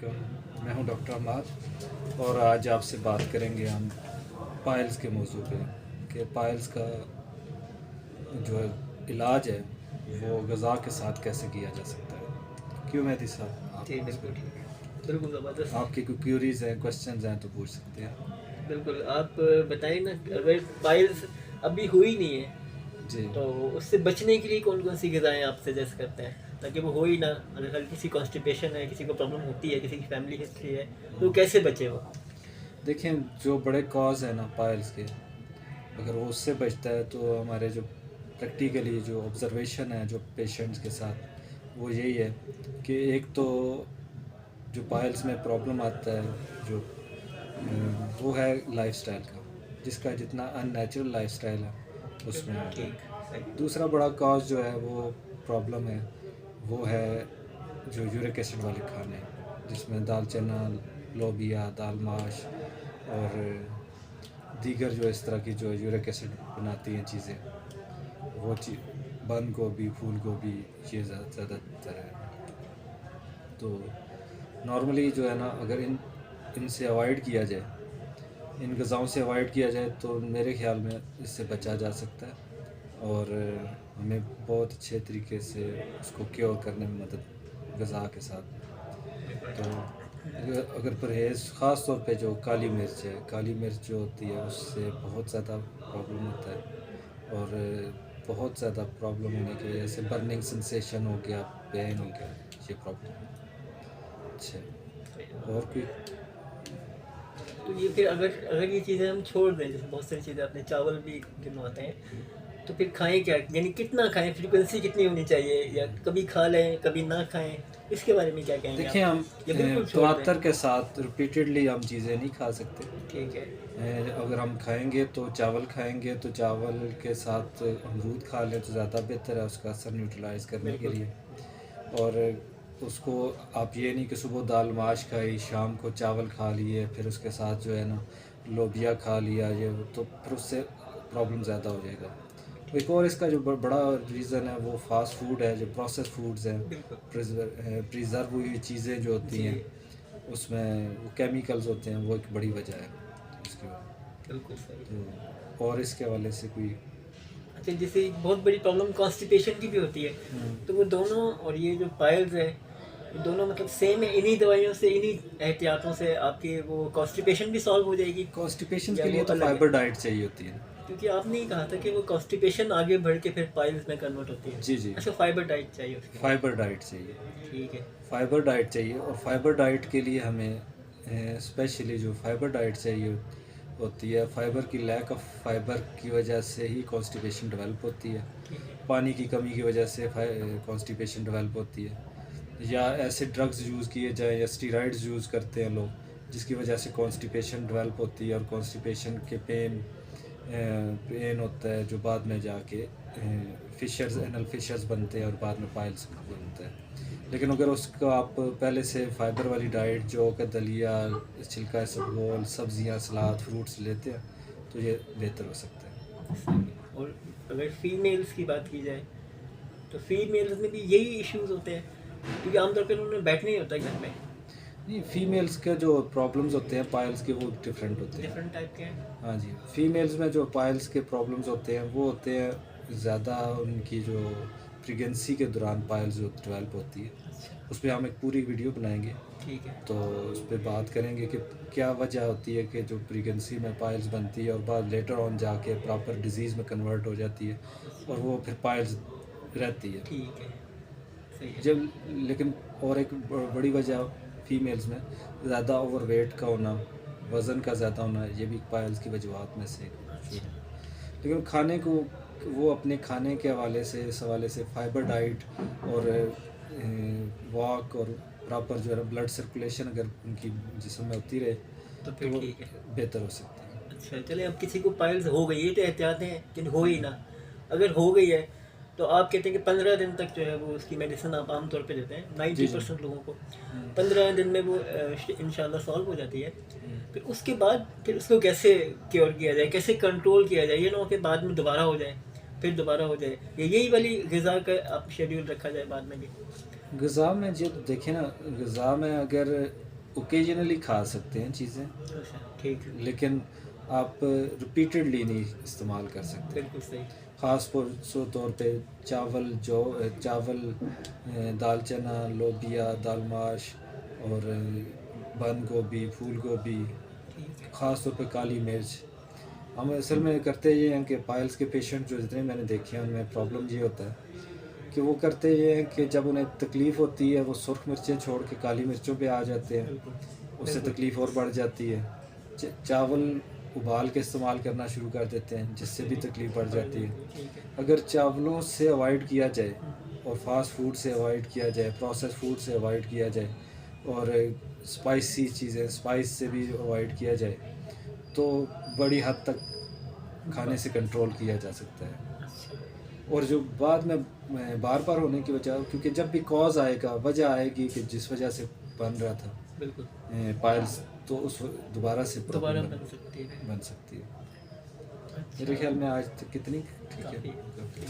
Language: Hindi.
वालेकुम। मैं हूं डॉक्टर अमार और आज आपसे बात करेंगे हम पाइल्स के मौजू पे कि पाइल्स का जो इलाज है वो ग़िज़ा के साथ कैसे किया जा सकता है। क्यों मेहदी साहब, जी, आप बिल्कुल ठीक है। बिल्कुल ज़बरदस्त। आपकी कोई क्यूरीज़ हैं, क्वेश्चंस हैं तो पूछ सकते हैं। बिल्कुल, आप बताइए ना, अगर पाइल्स अभी हुई नहीं है, जी। तो उससे बचने के लिए कौन-कौन सी ग़िज़ाएँ आप सजेस्ट करते हैं? ताकि वो हो ही ना, अगर किसी कॉन्स्टिपेशन है, किसी को प्रॉब्लम होती है, किसी की फैमिली हिस्ट्री है, तो कैसे बचे वो? देखें, जो बड़े कॉज है ना पाइल्स के, अगर वो उससे बचता है तो हमारे जो प्रैक्टिकली जो ऑब्ज़र्वेशन है जो पेशेंट्स के साथ वो यही है कि एक तो जो पाइल्स में प्रॉब्लम आता है जो वो है लाइफस्टाइल का, जिसका जितना अननेचुरल लाइफस्टाइल है उसमें होता ठीक, है। सही। दूसरा बड़ा कॉज जो है वो प्रॉब्लम है वो है जो यूरिक एसिड वाले खाने, जिसमें दाल चना, लोबिया, दाल माश और दीगर जो इस तरह की जो यूरिक एसिड बनाती हैं चीज़ें, वो बंद गोभी, फूल गोभी, ये ज़्यादातर है। तो नॉर्मली जो है ना, अगर इनसे अवॉइड किया जाए, इन ग़िज़ाओं से अवॉइड किया जाए तो मेरे ख़्याल में इससे बचा जा सकता है और हमें बहुत अच्छे तरीके से उसको क्योर करने में मदद ग़िज़ा के साथ। तो अगर परहेज़ ख़ास तौर पे जो काली मिर्च है, काली मिर्च जो होती है उससे बहुत ज़्यादा प्रॉब्लम होता है और बहुत ज़्यादा प्रॉब्लम होने की वजह से बर्निंग सेंसेशन हो गया, पेन हो गया, ये प्रॉब्लम है। अच्छा, और कोई? तो ये फिर अगर अगर ये चीज़ें हम छोड़ दें, जैसे बहुत सारी चीज़ें अपने चावल भी गिनवाते हैं, तो फिर खाएँ क्या? यानी कितना खाएँ? फ्रीक्वेंसी कितनी होनी चाहिए? या कभी खा लें, कभी ना खाएँ? इसके बारे में क्या कहेंगे देखिए, आप? हम या बिल्कुल छोड़ दें? तवत्तर के साथ रिपीटेडली हम चीज़ें नहीं खा सकते। ठीक है। अगर हम खाएंगे तो चावल खाएंगे तो चावल के साथ अमरूद खा लें तो ज़्यादा बेहतर है उसका असर न्यूट्रलाइज़ करने के बिल्कुल। लिए। और उसको आप ये नहीं कि सुबह दाल माश खाई, शाम को चावल खा लिए, फिर उसके साथ जो है ना लोबिया खा लिया, ये तो फिर उससे प्रॉब्लम ज़्यादा हो जाएगा। एक और इसका जो बड़ा रीज़न है वो फास्ट फूड है, जो प्रोसेस फूड्स हैं, बिल्कुल। प्रिजर्व हुई हुई चीज़ें जो होती जी, हैं उसमें वो केमिकल्स होते हैं, वो एक बड़ी वजह है इसके बाद। बिल्कुल सही। तो और इसके हवाले से कोई? अच्छा, जैसे एक बहुत बड़ी प्रॉब्लम कॉन्स्टिपेशन की भी होती है, तो वो दोनों और ये जो पाइल्स है, ये दोनों मतलब सेम है, इन्हीं दवाइयों से, इन्हीं एहतियातों से आपकी वो कॉन्स्टिपेशन भी सॉल्व हो जाएगी, कॉन्स्टिपेशन या के वो लिए तो अलग है? फाइबर डाइट चाहिए होती है। क्योंकि आपने ही कहा था कि वो कॉन्स्टिपेशन आगे बढ़ के फिर पाइल्स में कन्वर्ट होती है। जी जी, अच्छा, फाइबर डाइट चाहिए उसके लिए। फाइबर डाइट चाहिए। ठीक है। फाइबर डाइट चाहिए और फाइबर डाइट के लिए हमें स्पेशली जो फाइबर डाइट चाहिए होती है, फाइबर की लैक ऑफ फाइबर की वजह से ही कॉन्स्टिपेशन डेवलप होती है। ठीक है। पानी की कमी की वजह से कॉन्स्टिपेशन डेवलप होती है, या ऐसे ड्रग्स यूज़ किए जाए या स्टीरॉइड्स यूज़ करते हैं लोग, जिसकी वजह से कॉन्स्टिपेशन डेवलप होती है और कॉन्स्टिपेशन के पेन होता है जो बाद में जाके फिशर्स, एनल फिशर्स बनते हैं और बाद में पाइल्स बनता है। लेकिन अगर उसको आप पहले से फाइबर वाली डाइट जो कि दलिया, छिलका इसबगोल, सब्जियां, सलाद, फ्रूट्स लेते हैं तो ये बेहतर हो सकता है। और अगर फीमेल्स की बात की जाए, तो फीमेल्स में भी यही इश्यूज होते हैं, क्योंकि आमतौर पर उन्हें बैठने ही होता है घर में। नहीं, फीमेल्स के जो प्रॉब्लम्स होते हैं पाइल्स के वो डिफरेंट होते हैं। डिफरेंट टाइप के हैं। हाँ जी, फीमेल्स में जो पाइल्स के प्रॉब्लम्स होते हैं वो होते हैं ज़्यादा उनकी जो प्रेगनेंसी के दौरान पाइल्स जो डेवलप होती है, अच्छा। उस पर हम एक पूरी वीडियो बनाएंगे। ठीक है। तो उस पर बात करेंगे कि क्या वजह होती है कि जो प्रेगनेंसी में पाइल्स बनती है और बाद लेटर ऑन जाके प्रॉपर डिजीज़ में कन्वर्ट हो जाती है और वो फिर पाइल्स रहती है ठीक है। सही है। जब। लेकिन और एक बड़ी वजह फीमेल्स में ज़्यादा ओवरवेट का होना, वज़न का ज़्यादा होना, ये भी पाइल्स की वजूहत में से शुरू अच्छा। है। लेकिन खाने को वो अपने खाने के हवाले से, इस हवाले से फाइबर डाइट और वॉक और प्रॉपर जो है ब्लड सर्कुलेशन अगर उनकी जिस्म में होती रहे तो तो फिर वो ठीक है। बेहतर हो सकती है। अच्छा, चले, अब किसी को पाइल्स हो गई है तो एहतियात हैं, लेकिन हो ही ना, अगर हो गई है तो आप कहते हैं कि 15 दिन तक जो है वो उसकी मेडिसिन आप आमतौर पे देते हैं जी 90% जी। लोगों को। 15 दिन में वो इंशाल्लाह सॉल्व हो जाती है। फिर उसके बाद फिर उसको कैसे क्योर किया जाए, कैसे कंट्रोल किया जाए, ये ना हो कि बाद में दोबारा हो जाए, फिर दोबारा हो जाए, यही वाली ग़िज़ा का आप शेड्यूल रखा जाए बाद में भी। ग़िज़ा में जो देखें ना, ग़िज़ा में अगर ओकेजनली खा सकते हैं चीज़ें, अच्छा, ठीक है, लेकिन आप रिपीटेडली नहीं इस्तेमाल कर सकते। बिल्कुल सही। ख़ास तौर पे चावल, दाल चना, लोबिया, दाल माश और बंद गोभी, फूल गोभी, ठीक है, ख़ास तौर पे काली मिर्च। हम असल में करते ये हैं कि पाइल्स के पेशेंट जो जितने मैंने देखे हैं उनमें प्रॉब्लम ये होता है कि वो करते ये हैं कि जब उन्हें तकलीफ़ होती है वो सुर्ख मिर्चें छोड़ के काली मिर्चों पे आ जाते हैं, बिल्कुल, उससे बिल्कुल, तकलीफ़ और बढ़ जाती है। चावल उबाल के इस्तेमाल करना शुरू कर देते हैं, जिससे भी तकलीफ़ बढ़ जाती है। ठीक है, अगर चावलों से अवॉइड किया जाए हुँ, और फास्ट फूड से अवॉइड किया जाए, प्रोसेस फूड से अवॉइड किया जाए और स्पाइसी चीज़ें, स्पाइस से भी अवॉइड किया जाए, तो बड़ी हद तक खाने से कंट्रोल किया जा सकता है। अच्छा, और जो बाद में बार बार होने की वजह, क्योंकि जब भी कॉज आएगा, वजह आएगी कि जिस वजह से बन रहा था बिल्कुल, पाइल्स, तो उस दोबारा से दोबारा प्रॉब्लम बन सकती है। बन सकती है। अच्छा, मेरे ख्याल में आज तक कितनी ठीक है, काफ़ी काफ़ी।